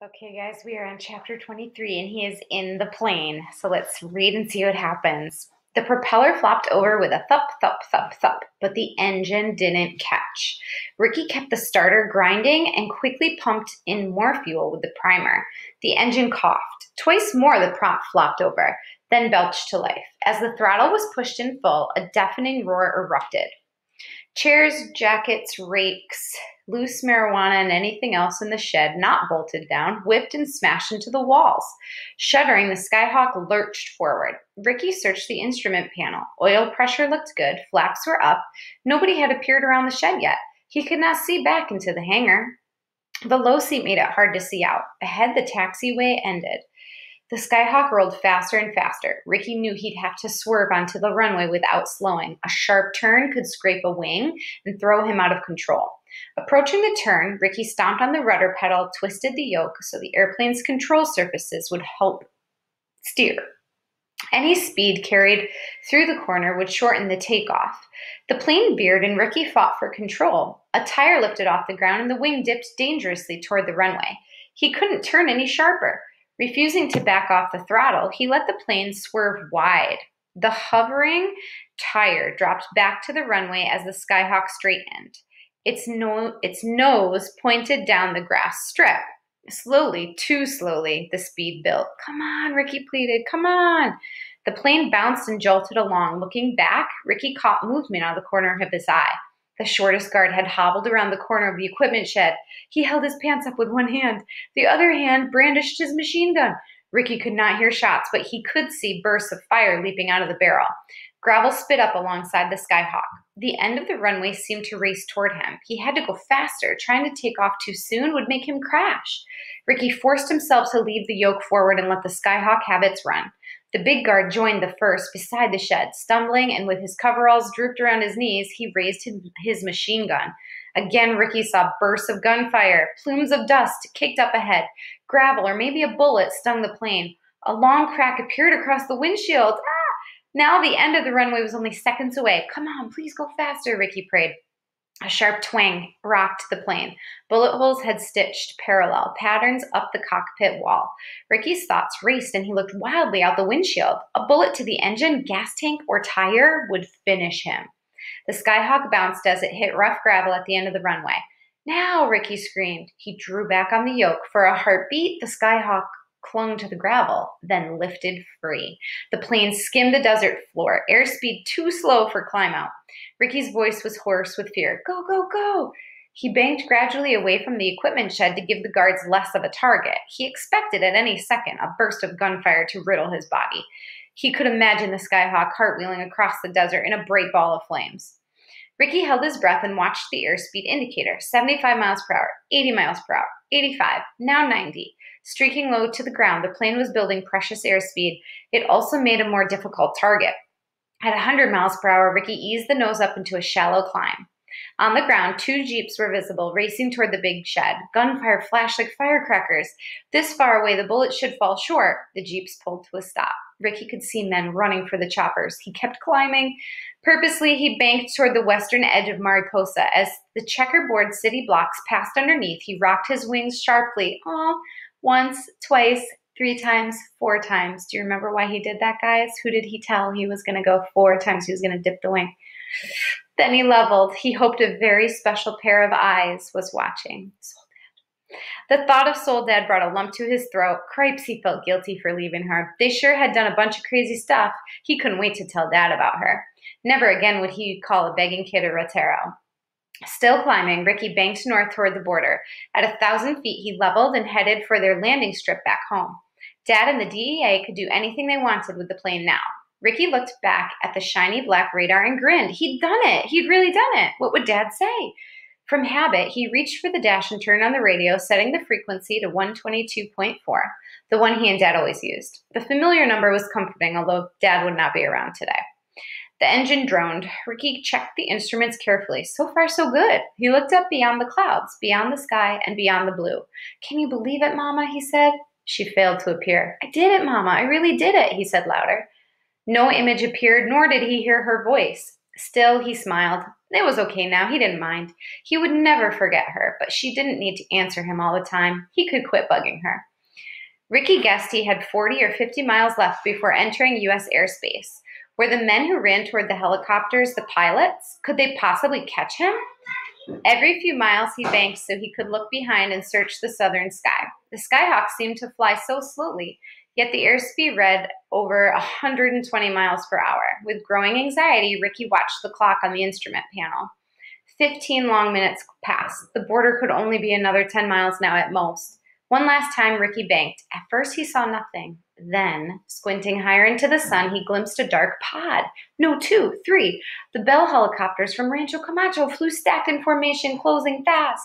Okay, guys, we are on chapter 23, and he is in the plane. So let's read and see what happens. The propeller flopped over with a thump, thump, thump, thump, but the engine didn't catch. Ricky kept the starter grinding and quickly pumped in more fuel with the primer. The engine coughed. Twice more the prop flopped over, then belched to life. As the throttle was pushed in full, a deafening roar erupted. Chairs, jackets, rakes, loose marijuana, and anything else in the shed not bolted down whipped and smashed into the walls. Shuddering, the Skyhawk lurched forward. Ricky searched the instrument panel. Oil pressure looked good. Flaps were up. Nobody had appeared around the shed yet. He could not see back into the hangar. The low seat made it hard to see out. Ahead, the taxiway ended. The Skyhawk rolled faster and faster. Ricky knew he'd have to swerve onto the runway without slowing. A sharp turn could scrape a wing and throw him out of control. Approaching the turn, Ricky stomped on the rudder pedal, twisted the yoke so the airplane's control surfaces would help steer. Any speed carried through the corner would shorten the takeoff. The plane veered and Ricky fought for control. A tire lifted off the ground and the wing dipped dangerously toward the runway. He couldn't turn any sharper. Refusing to back off the throttle, he let the plane swerve wide. The hovering tire dropped back to the runway as the Skyhawk straightened. Its nose pointed down the grass strip. Slowly, too slowly, the speed built. "Come on," Ricky pleaded. "Come on." The plane bounced and jolted along. Looking back, Ricky caught movement out of the corner of his eye. The shortest guard had hobbled around the corner of the equipment shed. He held his pants up with one hand. The other hand brandished his machine gun. Ricky could not hear shots, but he could see bursts of fire leaping out of the barrel. Gravel spit up alongside the Skyhawk. The end of the runway seemed to race toward him. He had to go faster. Trying to take off too soon would make him crash. Ricky forced himself to leave the yoke forward and let the Skyhawk have its run. The big guard joined the first beside the shed. Stumbling and with his coveralls drooped around his knees, he raised his machine gun. Again, Ricky saw bursts of gunfire. Plumes of dust kicked up ahead. Gravel or maybe a bullet stung the plane. A long crack appeared across the windshield. Ah! Now the end of the runway was only seconds away. "Come on, please go faster," Ricky prayed. A sharp twang rocked the plane. Bullet holes had stitched parallel patterns up the cockpit wall. Ricky's thoughts raced and he looked wildly out the windshield. A bullet to the engine, gas tank, or tire would finish him. The Skyhawk bounced as it hit rough gravel at the end of the runway. "Now!" Ricky screamed. He drew back on the yoke. For a heartbeat, the Skyhawk clung to the gravel, then lifted free. The plane skimmed the desert floor, airspeed too slow for climb out. Ricky's voice was hoarse with fear. "Go, go, go!" He banked gradually away from the equipment shed to give the guards less of a target. He expected at any second a burst of gunfire to riddle his body. He could imagine the Skyhawk cartwheeling across the desert in a bright ball of flames. Ricky held his breath and watched the airspeed indicator. 75 miles per hour, 80 miles per hour, 85, now 90. Streaking low to the ground, the plane was building precious airspeed. It also made a more difficult target. At 100 miles per hour, Ricky eased the nose up into a shallow climb. On the ground, two jeeps were visible, racing toward the big shed. Gunfire flashed like firecrackers. This far away, the bullets should fall short. The jeeps pulled to a stop. Ricky could see men running for the choppers. He kept climbing. Purposely, he banked toward the western edge of Mariposa. As the checkerboard city blocks passed underneath, he rocked his wings sharply. Oh, once, twice, 3 times, 4 times. Do you remember why he did that, guys? Who did he tell he was going to go 4 times? He was going to dip the wing. Then he leveled. He hoped a very special pair of eyes was watching. The thought of Soledad brought a lump to his throat. Cripes, he felt guilty for leaving her. They sure had done a bunch of crazy stuff. He couldn't wait to tell Dad about her. Never again would he call a begging kid a ratero. Still climbing, Ricky banked north toward the border. At 1,000 feet, he leveled and headed for their landing strip back home. Dad and the DEA could do anything they wanted with the plane now. Ricky looked back at the shiny black radar and grinned. He'd done it. He'd really done it. What would Dad say? From habit, he reached for the dash and turned on the radio, setting the frequency to 122.4, the one he and Dad always used. The familiar number was comforting, although Dad would not be around today. The engine droned. Ricky checked the instruments carefully. So far, so good. He looked up beyond the clouds, beyond the sky, and beyond the blue. "Can you believe it, Mama?" he said. She failed to appear. "I did it, Mama. I really did it," he said louder. No image appeared, nor did he hear her voice. Still, he smiled. It was okay now. He didn't mind. He would never forget her, but she didn't need to answer him all the time. He could quit bugging her. Ricky guessed he had 40 or 50 miles left before entering U.S. airspace. Were the men who ran toward the helicopters the pilots? Could they possibly catch him? Every few miles he banked so he could look behind and search the southern sky. The Skyhawk seemed to fly so slowly, yet the airspeed read over 120 miles per hour. With growing anxiety, Ricky watched the clock on the instrument panel. 15 long minutes passed. The border could only be another 10 miles now at most. One last time, Ricky banked. At first, he saw nothing. Then, squinting higher into the sun, he glimpsed a dark pod. No, 2, 3. The Bell helicopters from Rancho Camacho flew stacked in formation, closing fast.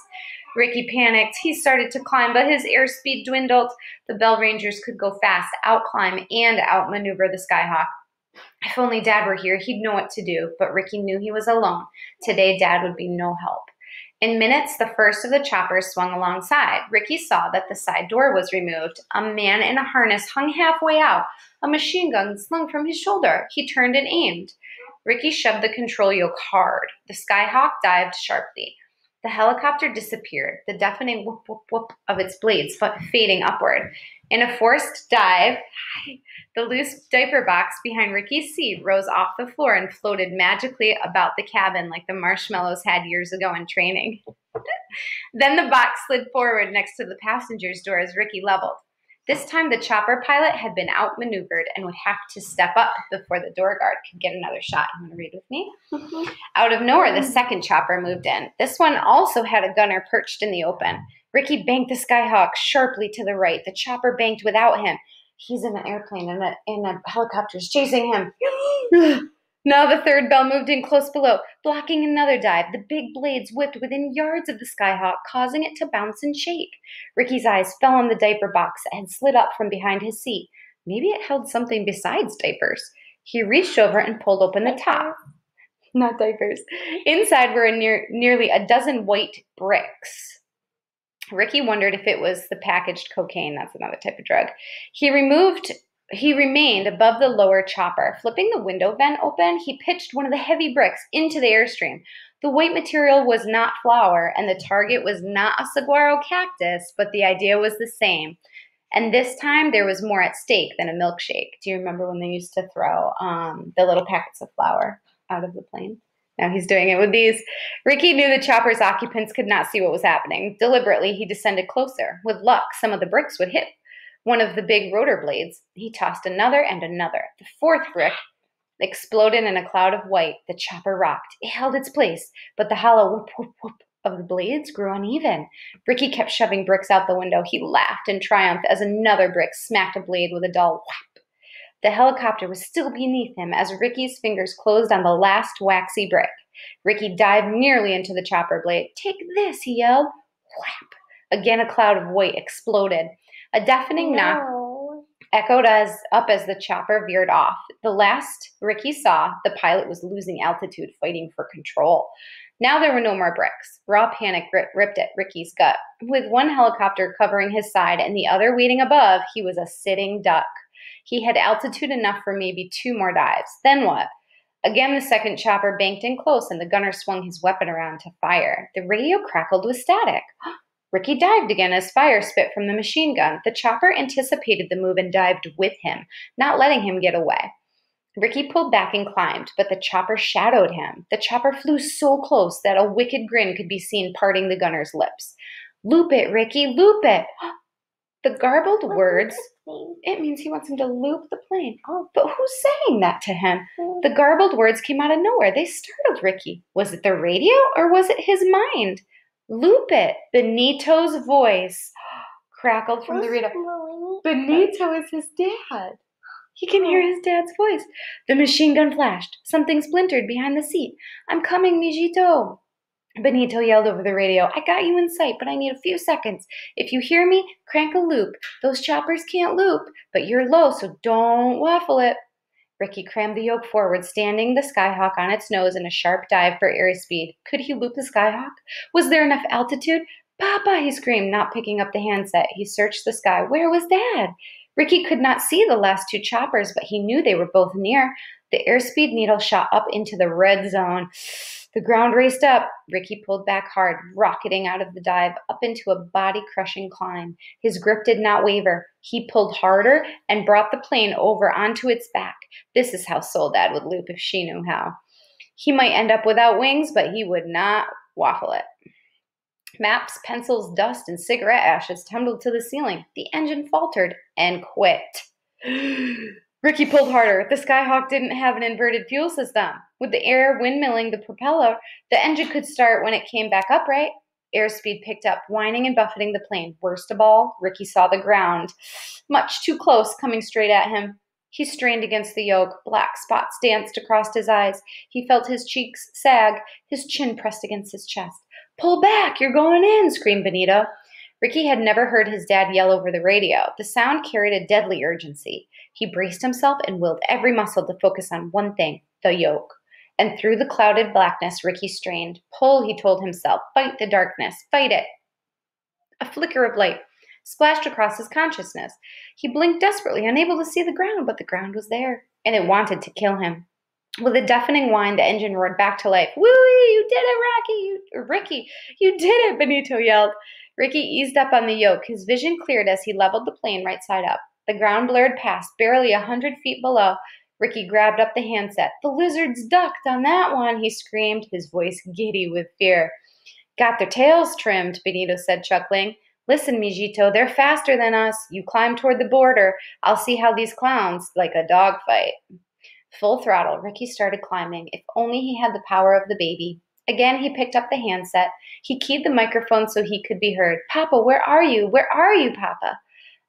Ricky panicked. He started to climb, but his airspeed dwindled. The Bell Rangers could go fast, outclimb, and outmaneuver the Skyhawk. If only Dad were here, he'd know what to do, but Ricky knew he was alone. Today, Dad would be no help. In minutes, the first of the choppers swung alongside. Ricky saw that the side door was removed. A man in a harness hung halfway out, a machine gun slung from his shoulder. He turned and aimed. Ricky shoved the control yoke hard. The Skyhawk dived sharply. The helicopter disappeared, the deafening whoop, whoop, whoop of its blades fading upward. In a forced dive, the loose diaper box behind Ricky's seat rose off the floor and floated magically about the cabin like the marshmallows had years ago in training. Then the box slid forward next to the passenger's door as Ricky leveled. This time the chopper pilot had been outmaneuvered and would have to step up before the door guard could get another shot. You want to read with me? Out of nowhere, the second chopper moved in. This one also had a gunner perched in the open. Ricky banked the Skyhawk sharply to the right. The chopper banked without him. He's in an airplane and a helicopter's chasing him. Now the third Bell moved in close below, blocking another dive. The big blades whipped within yards of the Skyhawk, causing it to bounce and shake. Ricky's eyes fell on the diaper box that had slid up from behind his seat. Maybe it held something besides diapers. He reached over and pulled open the top. Not diapers. Inside were nearly a dozen white bricks. Ricky wondered if it was the packaged cocaine. That's another type of drug. He remained above the lower chopper. Flipping the window vent open, he pitched one of the heavy bricks into the airstream. The white material was not flour, and the target was not a saguaro cactus, but the idea was the same. And this time, there was more at stake than a milkshake. Do you remember when they used to throw the little packets of flour out of the plane? Now he's doing it with these. Ricky knew the chopper's occupants could not see what was happening. Deliberately, he descended closer. With luck, some of the bricks would hit one of the big rotor blades. He tossed another and another. The fourth brick exploded in a cloud of white. The chopper rocked. It held its place, but the hollow whoop, whoop, whoop of the blades grew uneven. Ricky kept shoving bricks out the window. He laughed in triumph as another brick smacked a blade with a dull whap. The helicopter was still beneath him as Ricky's fingers closed on the last waxy brick. Ricky dived nearly into the chopper blade. "Take this," he yelled. Whap! Again, a cloud of white exploded. A deafening knock echoed as the chopper veered off. The last Ricky saw, the pilot was losing altitude, fighting for control. Now there were no more bricks. Raw panic ripped at Ricky's gut. With one helicopter covering his side and the other waiting above, he was a sitting duck. He had altitude enough for maybe 2 more dives. Then what? Again, the second chopper banked in close, and the gunner swung his weapon around to fire. The radio crackled with static. Ricky dived again as fire spit from the machine gun. The chopper anticipated the move and dived with him, not letting him get away. Ricky pulled back and climbed, but the chopper shadowed him. The chopper flew so close that a wicked grin could be seen parting the gunner's lips. "Loop it, Ricky, loop it!" The garbled words, it means he wants him to loop the plane. Oh, but who's saying that to him? The garbled words came out of nowhere. They startled Ricky. Was it the radio or was it his mind? "Loop it." Benito's voice crackled from the radio. Benito is his dad. He can hear his dad's voice. The machine gun flashed. Something splintered behind the seat. "I'm coming, mijito." Benito yelled over the radio. "I got you in sight, but I need a few seconds. If you hear me, crank a loop. Those choppers can't loop, but you're low, so don't waffle it." Ricky crammed the yoke forward, standing the Skyhawk on its nose in a sharp dive for airspeed. Could he loop the Skyhawk? Was there enough altitude? "Papa," he screamed, not picking up the handset. He searched the sky. Where was Dad? Ricky could not see the last 2 choppers, but he knew they were both near. The airspeed needle shot up into the red zone. The ground raced up. Ricky pulled back hard, rocketing out of the dive up into a body-crushing climb. His grip did not waver. He pulled harder and brought the plane over onto its back. This is how Soledad would loop if she knew how. He might end up without wings, but he would not waffle it. Maps, pencils, dust, and cigarette ashes tumbled to the ceiling. The engine faltered and quit. Ricky pulled harder. The Skyhawk didn't have an inverted fuel system. With the air windmilling the propeller, the engine could start when it came back upright. Airspeed picked up, whining and buffeting the plane. Worst of all, Ricky saw the ground, much too close, coming straight at him. He strained against the yoke. Black spots danced across his eyes. He felt his cheeks sag, his chin pressed against his chest. "Pull back, you're going in," screamed Benito. Ricky had never heard his dad yell over the radio. The sound carried a deadly urgency. He braced himself and willed every muscle to focus on one thing, the yoke. And through the clouded blackness, Ricky strained. Pull, he told himself. Fight the darkness. Fight it. A flicker of light splashed across his consciousness. He blinked desperately, unable to see the ground, but the ground was there, and it wanted to kill him. With a deafening whine, the engine roared back to life. "Woo-wee, you did it, Ricky, you did it," Benito yelled. Ricky eased up on the yoke. His vision cleared as he leveled the plane right side up. The ground blared past, barely 100 feet below. Ricky grabbed up the handset. "The lizards ducked on that one," he screamed, his voice giddy with fear. "Got their tails trimmed," Benito said, chuckling. "Listen, mijito, they're faster than us. You climb toward the border. I'll see how these clowns like a dogfight." Full throttle, Ricky started climbing. If only he had the power of the baby. Again, he picked up the handset. He keyed the microphone so he could be heard. "Papa, where are you? Where are you, Papa?"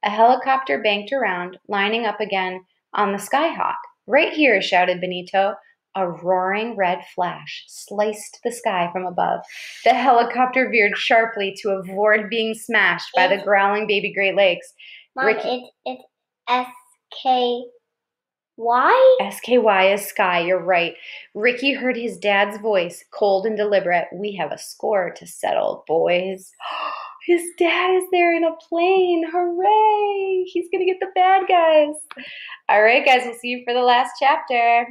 A helicopter banked around, lining up again on the Skyhawk. "Right here," shouted Benito. A roaring red flash sliced the sky from above. The helicopter veered sharply to avoid being smashed by the growling baby Great Lakes. Mom, it's SKY? SKY is sky, you're right. Ricky heard his dad's voice, cold and deliberate. "We have a score to settle, boys." His dad is there in a plane. Hooray! He's going to get the bad guys. All right, guys, we'll see you for the last chapter.